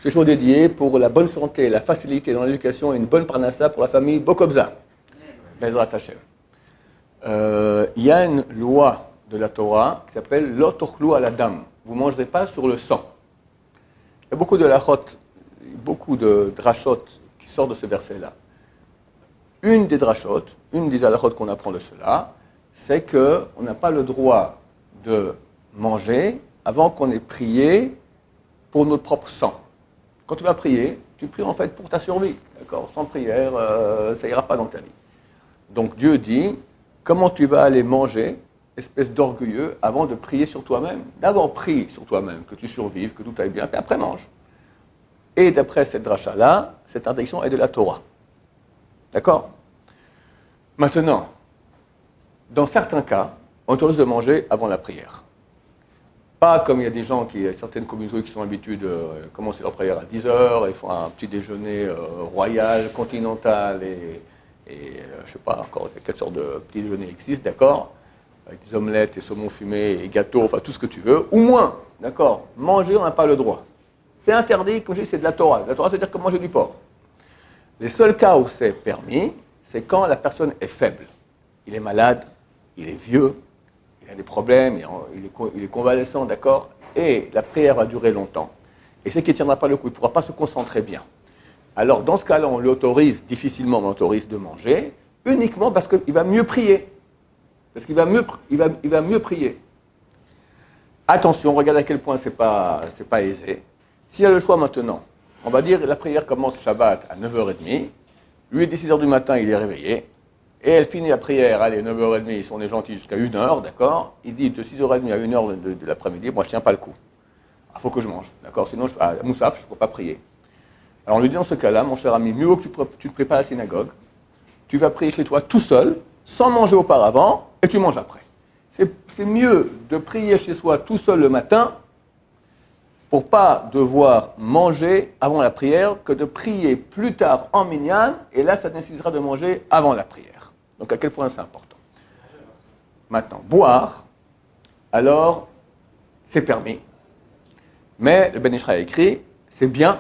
Ce jour dédié pour la bonne santé, la facilité dans l'éducation et une bonne parnassa pour la famille Bokobza. Bezrat Hashem. Il y a une loi de la Torah qui s'appelle Lo tochlu al adam. Vous ne mangerez pas sur le sang. Il y a beaucoup de lachot, beaucoup de drachot qui sortent de ce verset-là. Une des drachot, une des halachot qu'on apprend de cela, c'est qu'on n'a pas le droit de manger avant qu'on ait prié pour notre propre sang. Quand tu vas prier, tu pries en fait pour ta survie. D'accord ? Sans prière, ça ira pas dans ta vie. Donc Dieu dit, comment tu vas aller manger, espèce d'orgueilleux, avant de prier sur toi-même ? D'abord prie sur toi-même, que tu survives, que tout aille bien, puis après mange. Et d'après cette dracha-là, cette interdiction est de la Torah. D'accord ? Maintenant, dans certains cas, on autorise de manger avant la prière. Pas comme il y a des gens, certaines communautés qui sont habituées de commencer leur prière à 10h, ils font un petit déjeuner royal, continental, et je ne sais pas encore quelle sorte de petit déjeuner existe, d'accord ? Avec des omelettes et saumon fumé et gâteaux, enfin tout ce que tu veux, ou moins, d'accord ? Manger, on n'a pas le droit. C'est interdit, comme je dis, c'est de la Torah. La Torah, c'est-à-dire que manger du porc. Les seuls cas où c'est permis, c'est quand la personne est faible. Il est malade, il est vieux, il a des problèmes, il est convalescent, d'accord ? Et la prière va durer longtemps. Et c'est qu'il ne tiendra pas le coup, il ne pourra pas se concentrer bien. Alors, dans ce cas-là, on l'autorise, difficilement, on l'autorise de manger, uniquement parce qu'il va mieux prier. Parce qu'il va mieux prier. Attention, regarde à quel point c'est pas aisé. S'il y a le choix maintenant, on va dire la prière commence Shabbat à 9h30, lui, dès 6h du matin, il est réveillé, et elle finit la prière, allez, 9h30, on est gentil jusqu'à 1h, d'accord ? Il dit de 6h30 à 1h de l'après-midi, moi je ne tiens pas le coup. Il faut que je mange, d'accord ? Sinon, à Moussaf, je ne peux pas prier. Alors on lui dit dans ce cas-là, mon cher ami, mieux vaut que tu te prépares à la synagogue, tu vas prier chez toi tout seul, sans manger auparavant, et tu manges après. C'est mieux de prier chez soi tout seul le matin, pour ne pas devoir manger avant la prière, que de prier plus tard en minyan, et là, ça nécessitera de manger avant la prière. Donc, à quel point c'est important. Maintenant, boire, alors, c'est permis. Mais le Ben Ish Chai a écrit, c'est bien,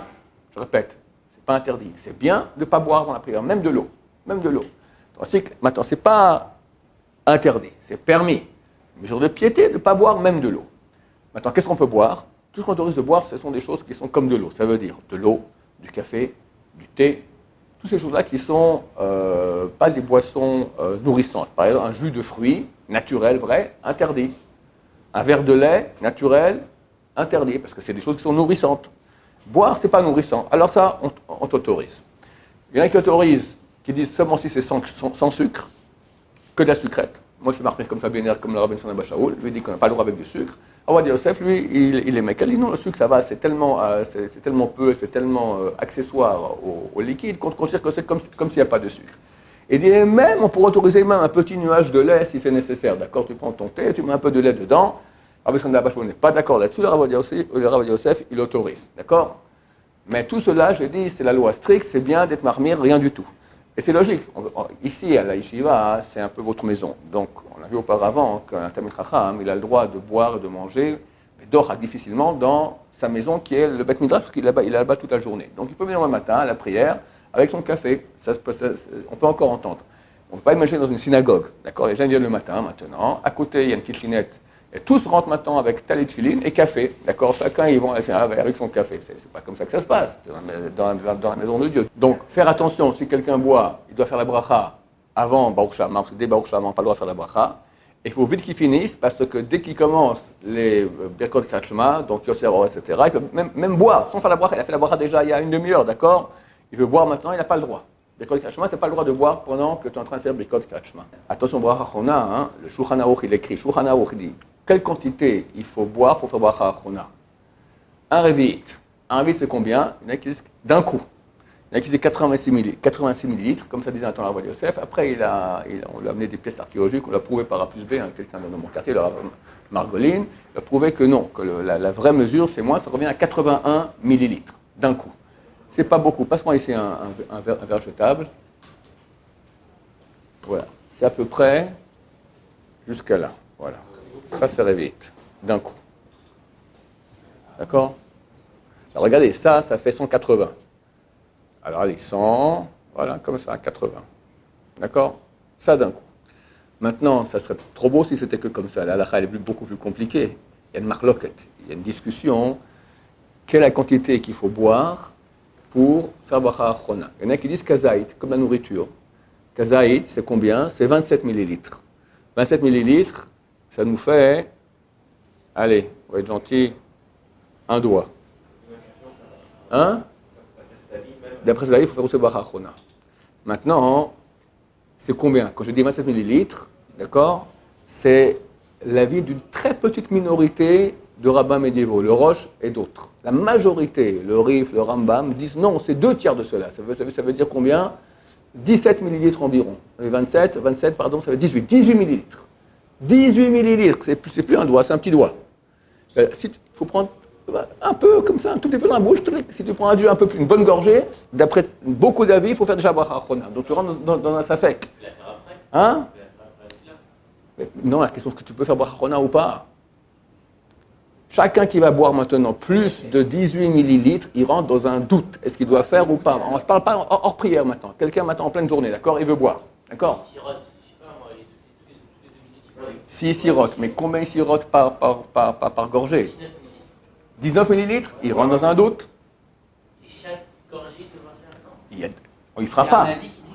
je répète, c'est pas interdit, c'est bien de ne pas boire avant la prière, même de l'eau. Maintenant, c'est pas interdit, c'est permis. Mesure de piété, de ne pas boire même de l'eau. Maintenant, qu'est-ce qu'on peut boire ? Tout ce qu'on autorise de boire, ce sont des choses qui sont comme de l'eau. Ça veut dire de l'eau, du café, du thé, toutes ces choses-là qui ne sont pas des boissons nourrissantes. Par exemple, un jus de fruits, naturel, vrai, interdit. Un verre de lait, naturel, interdit, parce que c'est des choses qui sont nourrissantes. Boire, ce n'est pas nourrissant. Alors ça, on t'autorise. Il y en a qui autorisent, qui disent seulement si c'est sans sucre, que de la sucrète. Moi, je suis marqué comme ça, comme le rabbin Son Abba Shaul, lui dit qu'on n'a pas le droit avec du sucre. Awad Yosef, lui, il aimait. Il dit non, le sucre, ça va, c'est tellement peu, c'est tellement accessoire au liquide qu'on considère que c'est comme s'il n'y a pas de sucre. Et il dit même, on pourrait autoriser même un petit nuage de lait si c'est nécessaire. D'accord, tu prends ton thé, tu mets un peu de lait dedans. Le rabbin Son Abba Shaul n'est pas d'accord là-dessus, le rabbin Yosef, il autorise. D'accord ? Mais tout cela, je dis, c'est la loi stricte, c'est bien d'être marmire, rien du tout. Et c'est logique. Ici, à la yeshiva, c'est un peu votre maison. Donc, on a vu auparavant qu'un Talmid Chacham, il a le droit de boire et de manger, mais dort difficilement dans sa maison qui est le Beth Midrash, parce qu'il est là-bas toute la journée. Donc, il peut venir le matin à la prière avec son café. On peut encore entendre. On ne peut pas imaginer dans une synagogue. D'accord ? Les gens viennent le matin, maintenant. À côté, il y a une kitchenette. Et tous rentrent maintenant avec talit tefilin et café. D'accord ? Chacun, ils vont avec son café. C'est pas comme ça que ça se passe dans la maison de Dieu. Donc, faire attention, si quelqu'un boit, il doit faire la bracha avant Baruch Shama, parce que dès Baruch Shama, on n'a pas le droit de faire la bracha. Et il faut vite qu'il finisse, parce que dès qu'il commence les Birkot Krachma, donc Yosser, etc., il peut même boire, sans faire la bracha. Il a fait la bracha déjà il y a une demi-heure, d'accord ? Il veut boire maintenant, il n'a pas le droit. Birkot Krachma, tu n'as pas le droit de boire pendant que tu es en train de faire Birkot Krachma. Attention, bracha chona, le Shulchan Aruch, il écrit, Shulchan Aruch dit, quelle quantité il faut boire pour faire bracha chona ? Un revit, c'est combien ? Il y en a qui disent d'un coup. Il y en a qui disent 86 millilitres, comme ça disait un temps Rav Yosef. Après, on lui a amené des pièces archéologiques, on l'a prouvé par A plus B, quelqu'un dans mon quartier, le Rav Margoline, il a prouvé que non, que la vraie mesure, c'est moins, ça revient à 81 millilitres d'un coup. C'est pas beaucoup. Passe-moi ici un verre jetable. Voilà. C'est à peu près jusqu'à là. Voilà. Ça, c'est revit. d'un coup. D'accord? Alors regardez, ça fait 180. Alors allez, 100, voilà, comme ça, 80. D'accord? Ça d'un coup. Maintenant, ça serait trop beau si c'était que comme ça. La halakha, elle est beaucoup plus compliquée. Il y a une marloquette, il y a une discussion. Quelle est la quantité qu'il faut boire pour faire bracha achrona? Il y en a qui disent kazaït, comme la nourriture. Kazaït, c'est combien? C'est 27 millilitres. 27 millilitres, ça nous fait, allez, on va être gentil, un doigt. Hein? D'après cela, il faut faire aussi bracha achrona. Maintenant, c'est combien? Quand je dis 27 millilitres, d'accord, c'est l'avis d'une très petite minorité de rabbins médiévaux, le Roche et d'autres. La majorité, le Rif, le Rambam, disent non, c'est 2 tiers de cela. Ça veut dire combien? 17 millilitres environ. 27, pardon, ça veut dire 18 millilitres. 18 millilitres, c'est plus un doigt, c'est un petit doigt. Il faut prendre un peu comme ça, un tout petit peu dans la bouche. Si tu prends un jus un peu plus, une bonne gorgée, d'après beaucoup d'avis, il faut faire déjà bracha achrona. Donc tu rentres dans un safek. Hein? Non, la question est ce que tu peux faire bracha achrona ou pas. Chacun qui va boire maintenant plus de 18 millilitres, il rentre dans un doute. Est-ce qu'il doit faire ou pas? On ne parle pas hors prière maintenant. Quelqu'un maintenant en pleine journée, d'accord? Il veut boire, d'accord? S'il sirote, mais combien il sirote par gorgée? 19 millilitres, il rentre dans un doute. Et chaque gorgée te marche un temps. Il ne fera pas.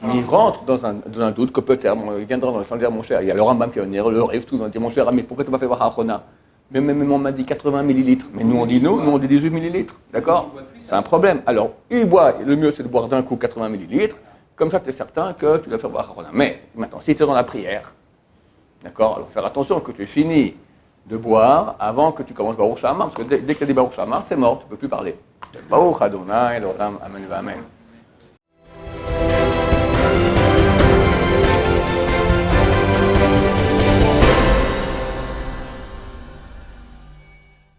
Mais il rentre dans un doute que peut-être, il viendra dans le sang dire mon cher, il y a le Rambam qui va venir, le Rif, tout, on va dire mon cher ami, pourquoi tu m'as fait voir Achona? Même on m'a dit 80 millilitres. Mais nous on dit nous on dit 18 millilitres. D'accord? C'est un problème. Alors, il boit, le mieux c'est de boire d'un coup 80 millilitres, comme ça tu es certain que tu dois faire boire Achona. Mais maintenant, si tu es dans la prière, d'accord, alors faire attention que tu finis de boire avant que tu commences Baruch Shamar, parce que dès que tu as dit Baruch Shamar, c'est mort, tu ne peux plus parler. Baruch Adonai, l'Olam, Amen, Amen.